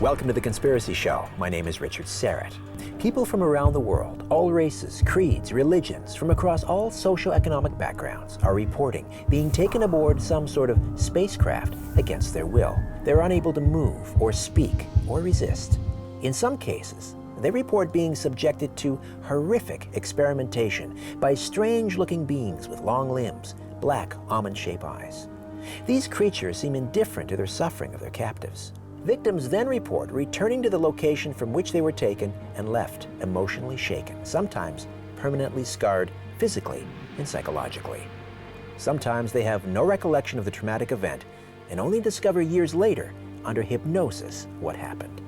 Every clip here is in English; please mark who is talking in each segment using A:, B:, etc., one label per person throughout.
A: Welcome to The Conspiracy Show. My name is Richard Sarat. People from around the world, all races, creeds, religions, from across all socioeconomic backgrounds are reporting being taken aboard some sort of spacecraft against their will. They're unable to move or speak or resist. In some cases, they report being subjected to horrific experimentation by strange-looking beings with long limbs, black almond-shaped eyes. These creatures seem indifferent to their suffering of their captives. Victims then report returning to the location from which they were taken and left emotionally shaken, sometimes permanently scarred physically and psychologically. Sometimes they have no recollection of the traumatic event and only discover years later, under hypnosis, what happened.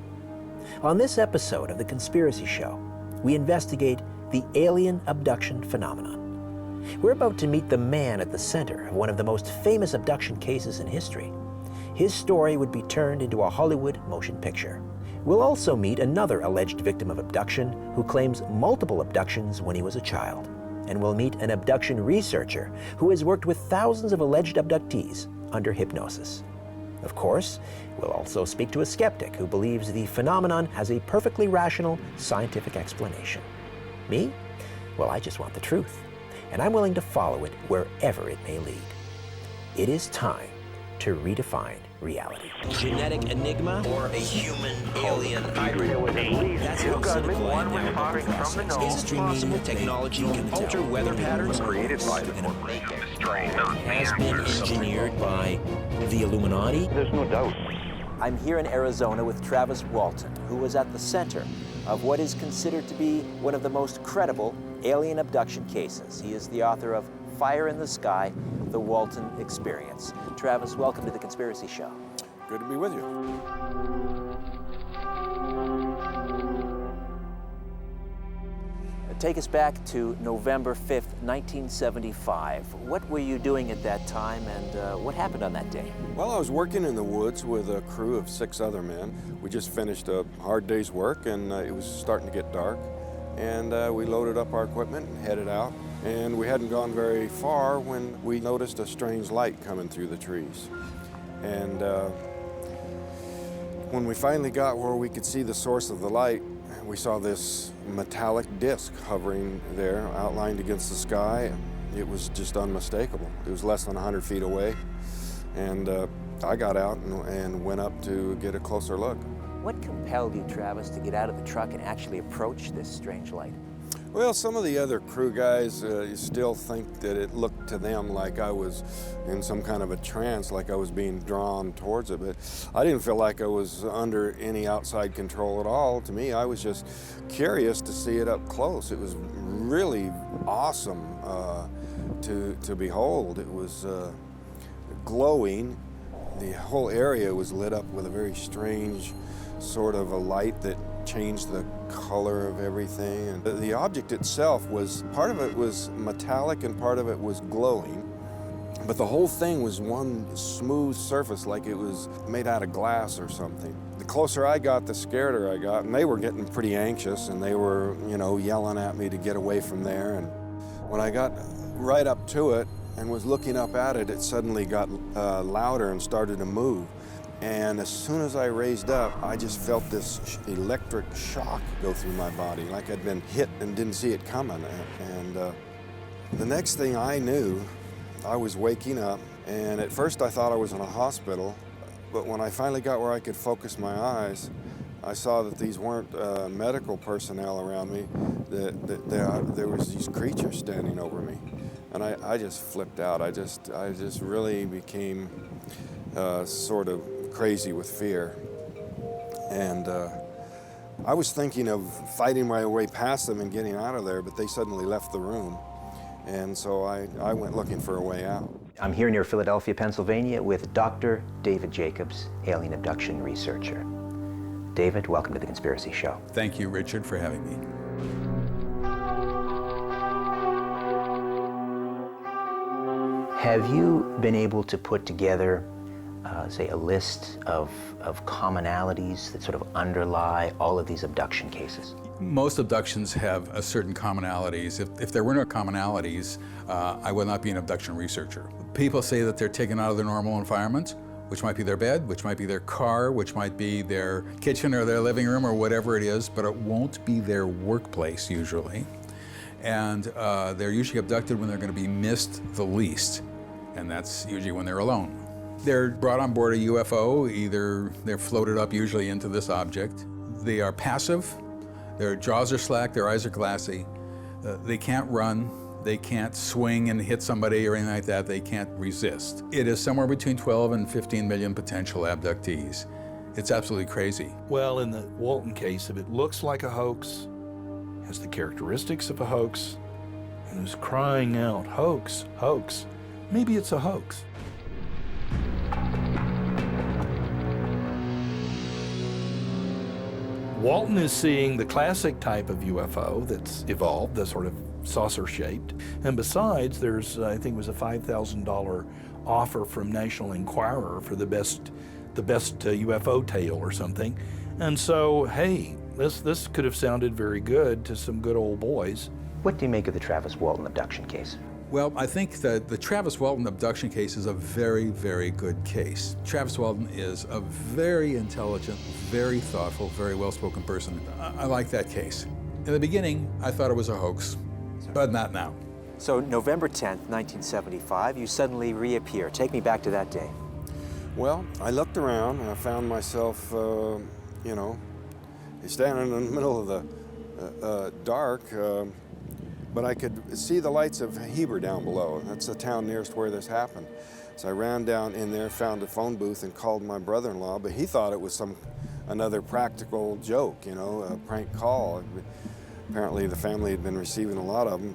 A: On this episode of The Conspiracy Show, we investigate the alien abduction phenomenon. We're about to meet the man at the center of one of the most famous abduction cases in history. His story would be turned into a Hollywood motion picture. We'll also meet another alleged victim of abduction who claims multiple abductions when he was a child. And we'll meet an abduction researcher who has worked with thousands of alleged abductees under hypnosis. Of course, we'll also speak to a skeptic who believes the phenomenon has a perfectly rational scientific explanation. Me? Well, I just want the truth, and I'm willing to follow it wherever it may lead. It is time to redefine reality. Genetic enigma or a human alien hybrid? That's how cynical I am now about the process. Extreme technology can alter weather patterns created by the has been engineered by the Illuminati.
B: There's no doubt.
A: I'm here in Arizona with Travis Walton, who was at the center of what is considered to be one of the most credible alien abduction cases. He is the author of Fire in the Sky, The Walton Experience. Travis, welcome to The Conspiracy Show.
C: Good to be with you.
A: Take us back to November 5th, 1975. What were you doing at that time, and what happened on that day?
C: Well, I was working in the woods with a crew of 6 other men. We just finished a hard day's work, and it was starting to get dark. And we loaded up our equipment and headed out. And we hadn't gone very far when we noticed a strange light coming through the trees. And when we finally got where we could see the source of the light, we saw this metallic disc hovering there, outlined against the sky. It was just unmistakable. It was less than 100 feet away. And I got out and went up to get a closer look.
A: What compelled you, Travis, to get out of the truck and actually approach this strange light?
C: Well, some of the other crew guys still think that it looked to them like I was in some kind of a trance, like I was being drawn towards it, but I didn't feel like I was under any outside control at all. To me, I was just curious to see it up close. It was really awesome to behold. It was glowing. The whole area was lit up with a very strange sort of a light that changed the color of everything. And the object itself was, part of it was metallic and part of it was glowing, but the whole thing was one smooth surface, like it was made out of glass or something. The closer I got, the scareder I got, and they were getting pretty anxious, and they were, yelling at me to get away from there. And when I got right up to it and was looking up at it, it suddenly got louder and started to move. And as soon as I raised up, I just felt this electric shock go through my body, like I'd been hit and didn't see it coming. And the next thing I knew, I was waking up, and at first I thought I was in a hospital, but when I finally got where I could focus my eyes, I saw that these weren't medical personnel around me, that there was these creatures standing over me. And I just flipped out. I just really became sort of crazy with fear. And I was thinking of fighting my way past them and getting out of there, but they suddenly left the room. And so I went looking for a way out.
A: I'm here near Philadelphia, Pennsylvania with Dr. David Jacobs, alien abduction researcher. David, welcome to The Conspiracy Show.
D: Thank you, Richard, for having me.
A: Have you been able to put together say, a list of commonalities that sort of underlie all of these abduction cases?
D: Most abductions have a certain commonalities. If there were no commonalities, I would not be an abduction researcher. People say that they're taken out of their normal environment. which might be their bed, which might be their car, which might be their kitchen or their living room or whatever it is, but it won't be their workplace usually. And they're usually abducted when they're going to be missed the least, and that's usually when they're alone. They're brought on board a UFO, either they're floated up usually into this object. They are passive, their jaws are slack, their eyes are glassy, they can't run, they can't swing and hit somebody or anything like that, they can't resist. It is somewhere between 12 and 15 million potential abductees. It's absolutely crazy.
B: Well, in the Walton case, if it looks like a hoax, has the characteristics of a hoax, and is crying out, hoax, hoax, maybe it's a hoax. Walton is seeing the classic type of UFO that's evolved, the sort of saucer-shaped. And besides, there's, I think it was a $5,000 offer from National Enquirer for the best UFO tale or something. And so, hey, this could have sounded very good to some good old boys.
A: What do you make of the Travis Walton abduction case?
D: Well, I think that the Travis Walton abduction case is a very, very good case. Travis Walton is a very intelligent, very thoughtful, very well-spoken person. I like that case. In the beginning, I thought it was a hoax, but not now.
A: So November 10th, 1975, you suddenly reappear. Take me back to that day.
C: Well, I looked around and I found myself, standing in the middle of the dark, but I could see the lights of Heber down below. That's the town nearest where this happened. So I ran down in there, found a phone booth, and called my brother-in-law, but he thought it was another practical joke, a prank call. Apparently the family had been receiving a lot of them.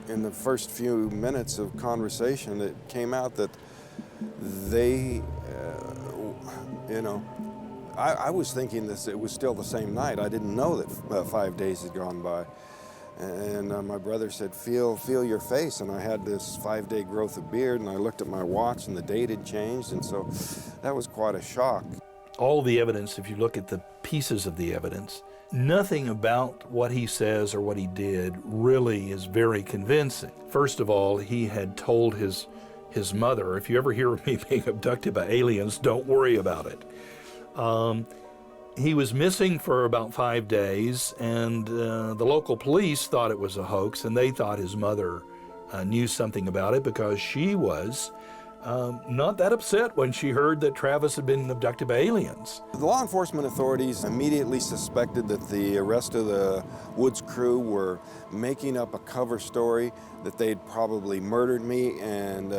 C: In the first few minutes of conversation, it came out that they, I was thinking it was still the same night. I didn't know that 5 days had gone by. And my brother said, feel your face. And I had this 5-day growth of beard, and I looked at my watch, and the date had changed, and so that was quite a shock.
B: All the evidence, if you look at the pieces of the evidence, nothing about what he says or what he did really is very convincing. First of all, he had told his mother, if you ever hear of me being abducted by aliens, don't worry about it. He was missing for about 5 days, and the local police thought it was a hoax, and they thought his mother knew something about it because she was not that upset when she heard that Travis had been abducted by aliens.
C: The law enforcement authorities immediately suspected that the rest of the Woods crew were making up a cover story, that they'd probably murdered me and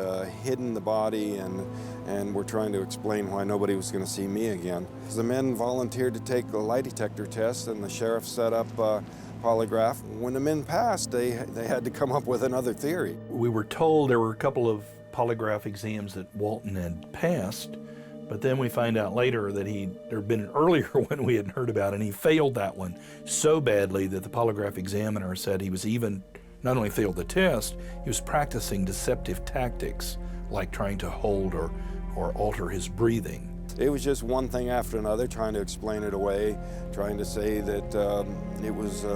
C: hidden the body and were trying to explain why nobody was going to see me again. The men volunteered to take the lie detector test, and the sheriff set up polygraph. When the men passed, they had to come up with another theory.
B: We were told there were a couple of polygraph exams that Walton had passed, but then we find out later that there had been an earlier one we hadn't heard about, and he failed that one so badly that the polygraph examiner said he was not only failed the test, he was practicing deceptive tactics, like trying to hold or alter his breathing.
C: It was just one thing after another, trying to explain it away, trying to say that it was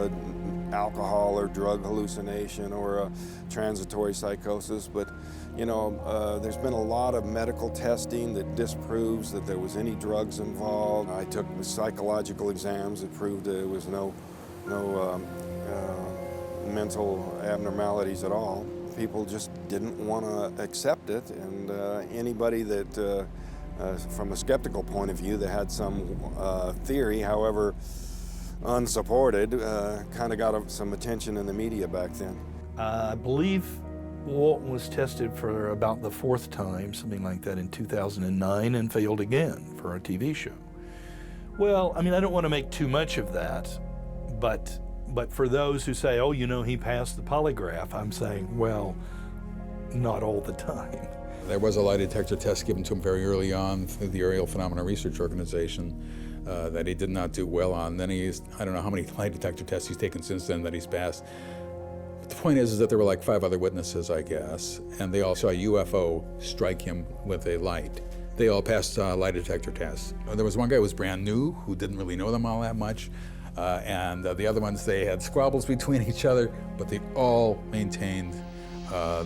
C: alcohol or drug hallucination or a transitory psychosis. But, there's been a lot of medical testing that disproves that there was any drugs involved. I took psychological exams that proved there was no mental abnormalities at all. People just didn't want to accept it, and anybody that from a skeptical point of view that had some theory, however unsupported, kind of got some attention in the media back then.
B: I believe Walton was tested for about the 4th time, something like that, in 2009, and failed again for a TV show. Well, I don't want to make too much of that, but for those who say, oh, he passed the polygraph, I'm saying, well, not all the time.
D: There was a lie detector test given to him very early on through the Aerial Phenomena Research Organization that he did not do well on. Then I don't know how many lie detector tests he's taken since then that he's passed. But the point is that there were like 5 other witnesses, I guess, and they all saw a UFO strike him with a light. They all passed lie detector tests. There was one guy who was brand new, who didn't really know them all that much, and the other ones, they had squabbles between each other, but they all maintained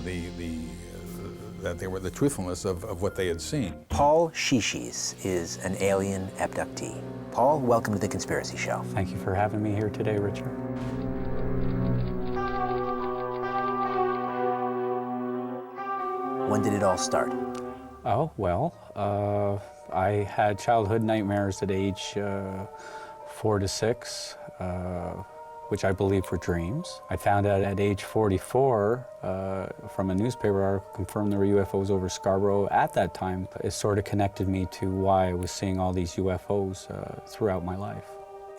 D: the that they were the truthfulness of what they had seen.
A: Paul Shishis is an alien abductee. Paul, welcome to The Conspiracy Show.
E: Thank you for having me here today, Richard.
A: When did it all start?
E: Oh, well, I had childhood nightmares at age 4 to 6, which I believe were dreams. I found out at age 44 from a newspaper article confirmed there were UFOs over Scarborough at that time. It sort of connected me to why I was seeing all these UFOs throughout my life.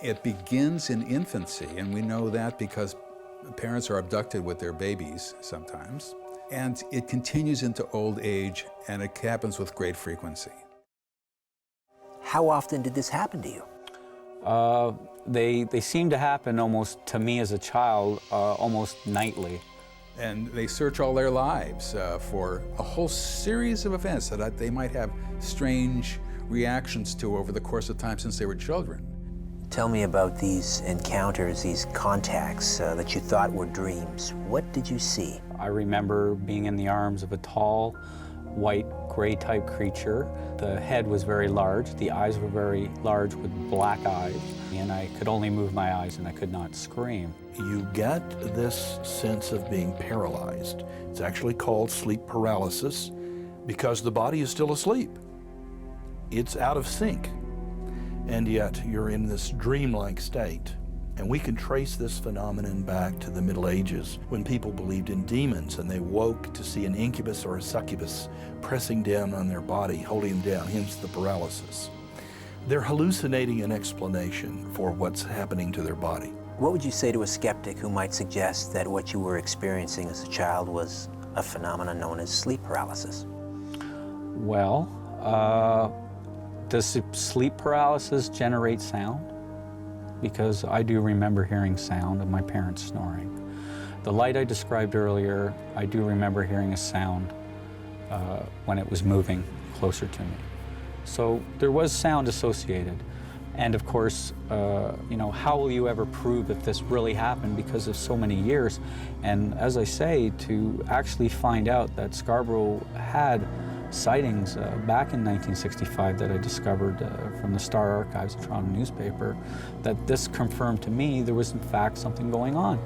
D: It begins in infancy, and we know that because parents are abducted with their babies sometimes. And it continues into old age, and it happens with great frequency.
A: How often did this happen to you?
E: They seem to happen almost, to me as a child, almost nightly.
D: And they search all their lives for a whole series of events that they might have strange reactions to over the course of time since they were children.
A: Tell me about these encounters, these contacts that you thought were dreams. What did you see?
E: I remember being in the arms of a tall, white, gray-type creature. The head was very large, the eyes were very large with black eyes, and I could only move my eyes and I could not scream.
B: You get this sense of being paralyzed. It's actually called sleep paralysis because the body is still asleep. It's out of sync, and yet you're in this dreamlike state. And we can trace this phenomenon back to the Middle Ages when people believed in demons and they woke to see an incubus or a succubus pressing down on their body, holding them down, hence the paralysis. They're hallucinating an explanation for what's happening to their body.
A: What would you say to a skeptic who might suggest that what you were experiencing as a child was a phenomenon known as sleep paralysis?
E: Well, does sleep paralysis generate sound? Because I do remember hearing sound of my parents snoring. The light I described earlier, I do remember hearing a sound when it was moving closer to me. So there was sound associated. And of course, you know, how will you ever prove if this really happened because of so many years? And as I say, to actually find out that Scarborough had sightings back in 1965 that I discovered from the Star Archives, a Toronto newspaper, that this confirmed to me there was in fact something going on.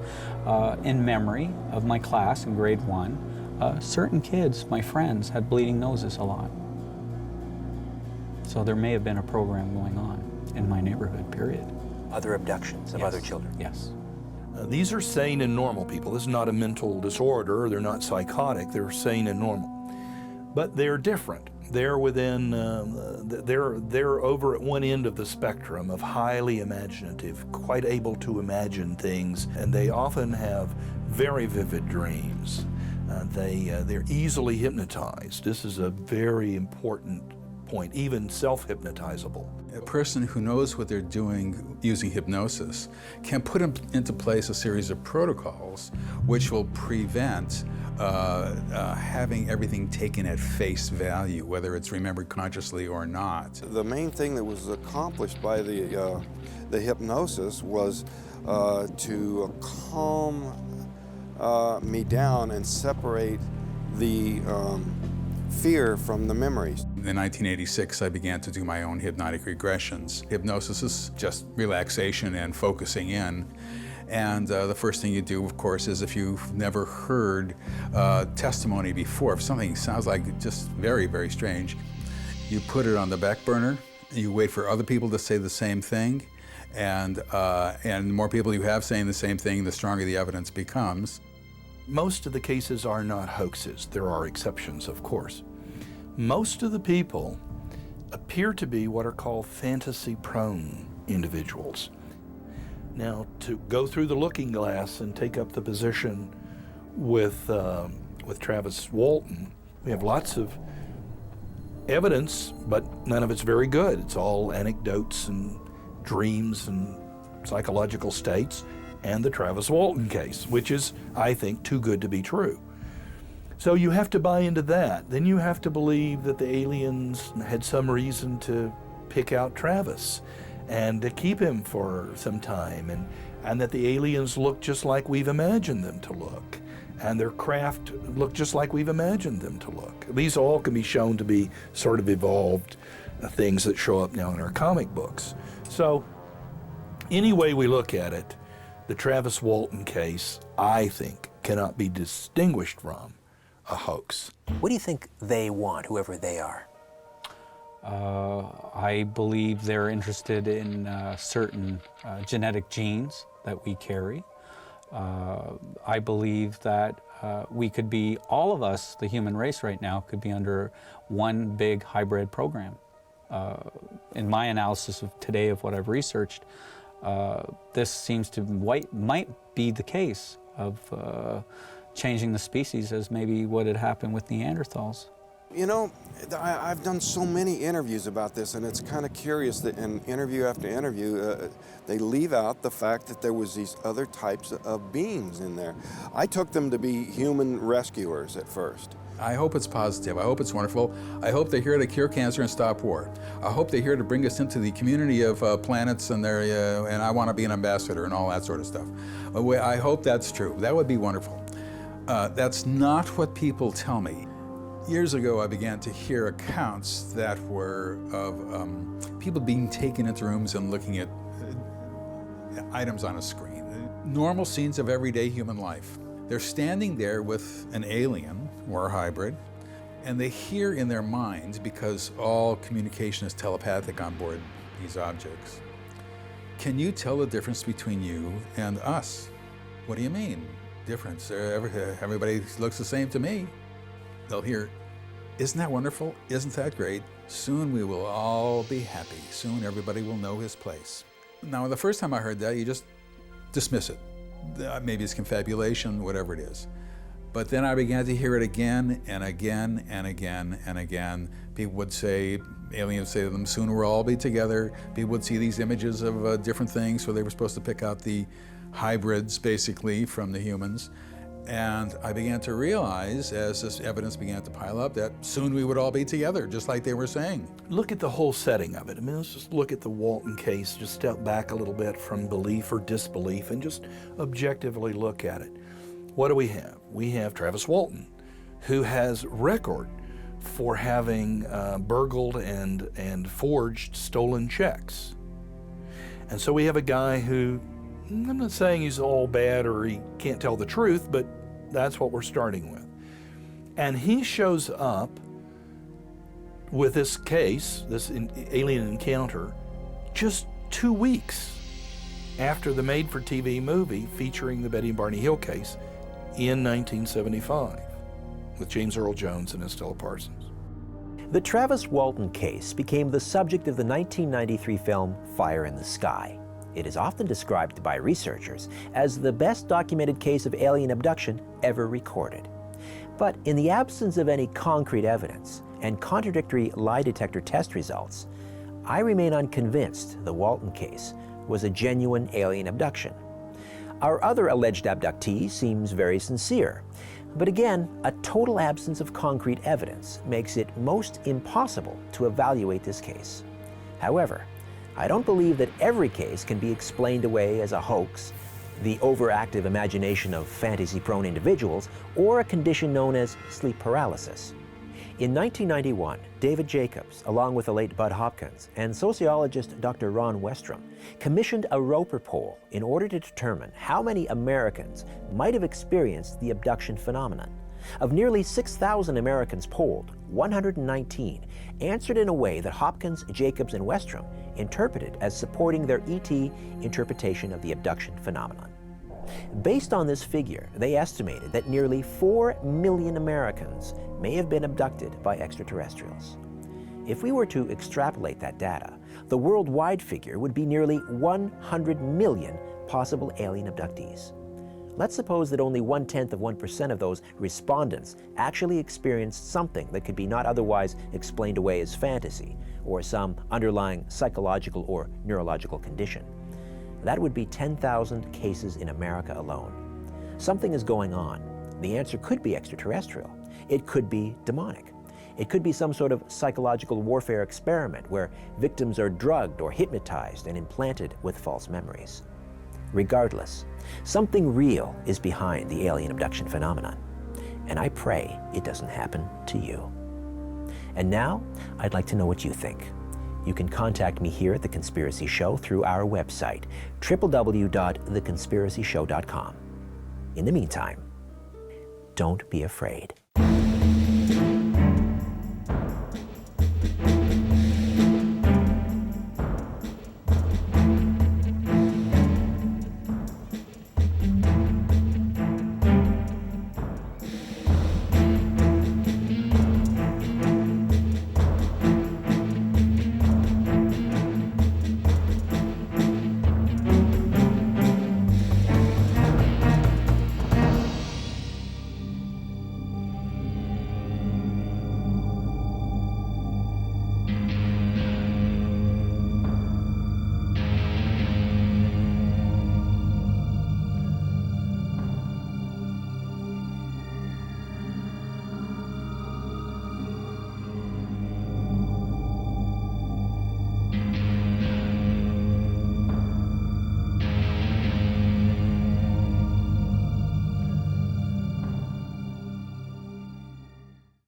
E: In memory of my class in grade 1, certain kids, my friends, had bleeding noses a lot. So there may have been a program going on in my neighborhood, period.
A: Other abductions of other children?
E: Yes.
B: These are sane and normal people. This is not a mental disorder. They're not psychotic. They're sane and normal. But they're different. They're within, they're over at one end of the spectrum of highly imaginative, quite able to imagine things, and they often have very vivid dreams. They're easily hypnotized. This is a very important point, even self-hypnotizable.
D: A person who knows what they're doing using hypnosis can put into place a series of protocols which will prevent having everything taken at face value, whether it's remembered consciously or not.
C: The main thing that was accomplished by the hypnosis was to calm me down and separate the fear from the memories.
D: In 1986, I began to do my own hypnotic regressions. Hypnosis is just relaxation and focusing in. And the first thing you do, of course, is if you've never heard testimony before, if something sounds like just very, very strange, you put it on the back burner, you wait for other people to say the same thing, and the more people you have saying the same thing, the stronger the evidence becomes.
B: Most of the cases are not hoaxes. There are exceptions, of course. Most of the people appear to be what are called fantasy-prone individuals. Now, to go through the looking glass and take up the position with Travis Walton, we have lots of evidence, but none of it's very good. It's all anecdotes and dreams and psychological states, and the Travis Walton case, which is, I think, too good to be true. So you have to buy into that. Then you have to believe that the aliens had some reason to pick out Travis and to keep him for some time, and that the aliens look just like we've imagined them to look, and their craft look just like we've imagined them to look. These all can be shown to be sort of evolved things that show up now in our comic books. So any way we look at it, the Travis Walton case, I think, cannot be distinguished from a hoax.
A: What do you think they want, whoever they are?
E: I believe they're interested in certain genetic genes that we carry. I believe that we could be, all of us, the human race right now, could be under one big hybrid program. In my analysis of today of what I've researched, this seems to might be the case of changing the species as maybe what had happened with Neanderthals.
C: You know, I've done so many interviews about this, and it's kind of curious that in interview after interview, they leave out the fact that there was these other types of beings in there. I took them to be human rescuers at first.
D: I hope it's positive. I hope it's wonderful. I hope they're here to cure cancer and stop war. I hope they're here to bring us into the community of planets and and I want to be an ambassador and all that sort of stuff. I hope that's true. That would be wonderful. That's not what people tell me. Years ago, I began to hear accounts that were of people being taken into rooms and looking at items on a screen. Normal scenes of everyday human life. They're standing there with an alien or a hybrid, and they hear in their minds, because all communication is telepathic on board these objects. Can you tell the difference between you and us? What do you mean, difference? Everybody looks the same to me. They'll hear, isn't that wonderful? Isn't that great? Soon we will all be happy. Soon everybody will know his place. Now, the first time I heard that, you just dismiss it. Maybe it's confabulation, whatever it is. But then I began to hear it again and again and again and again. People would say, aliens say to them, soon we'll all be together. People would see these images of different things, so they were supposed to pick out the hybrids, basically, from the humans. And I began to realize, as this evidence began to pile up, that soon we would all be together, just like they were saying.
B: Look at the whole setting of it. I mean, let's just look at the Walton case, just step back a little bit from belief or disbelief and just objectively look at it. What do we have? We have Travis Walton, who has record for having burgled and forged stolen checks. And so we have a guy who, I'm not saying he's all bad or he can't tell the truth, but that's what we're starting with. And he shows up with this case, this alien encounter, just 2 weeks after the made-for-TV movie featuring the Betty and Barney Hill case in 1975 with James Earl Jones and Estella Parsons.
A: The Travis Walton case became the subject of the 1993 film Fire in the Sky. It is often described by researchers as the best documented case of alien abduction ever recorded. But in the absence of any concrete evidence and contradictory lie detector test results, I remain unconvinced the Walton case was a genuine alien abduction. Our other alleged abductee seems very sincere, but again, a total absence of concrete evidence makes it most impossible to evaluate this case. However, I don't believe that every case can be explained away as a hoax, the overactive imagination of fantasy-prone individuals, or a condition known as sleep paralysis. In 1991, David Jacobs, along with the late Bud Hopkins and sociologist Dr. Ron Westrom, commissioned a Roper poll in order to determine how many Americans might have experienced the abduction phenomenon. Of nearly 6,000 Americans polled, 119 answered in a way that Hopkins, Jacobs, and Westrom interpreted as supporting their ET interpretation of the abduction phenomenon. Based on this figure, they estimated that nearly 4 million Americans may have been abducted by extraterrestrials. If we were to extrapolate that data, the worldwide figure would be nearly 100 million possible alien abductees. Let's suppose that only 0.1% of those respondents actually experienced something that could be not otherwise explained away as fantasy or some underlying psychological or neurological condition. That would be 10,000 cases in America alone. Something is going on. The answer could be extraterrestrial. It could be demonic. It could be some sort of psychological warfare experiment where victims are drugged or hypnotized and implanted with false memories. Regardless, something real is behind the alien abduction phenomenon, and I pray it doesn't happen to you. And now, I'd like to know what you think. You can contact me here at The Conspiracy Show through our website, www.theconspiracyshow.com. In the meantime, don't be afraid.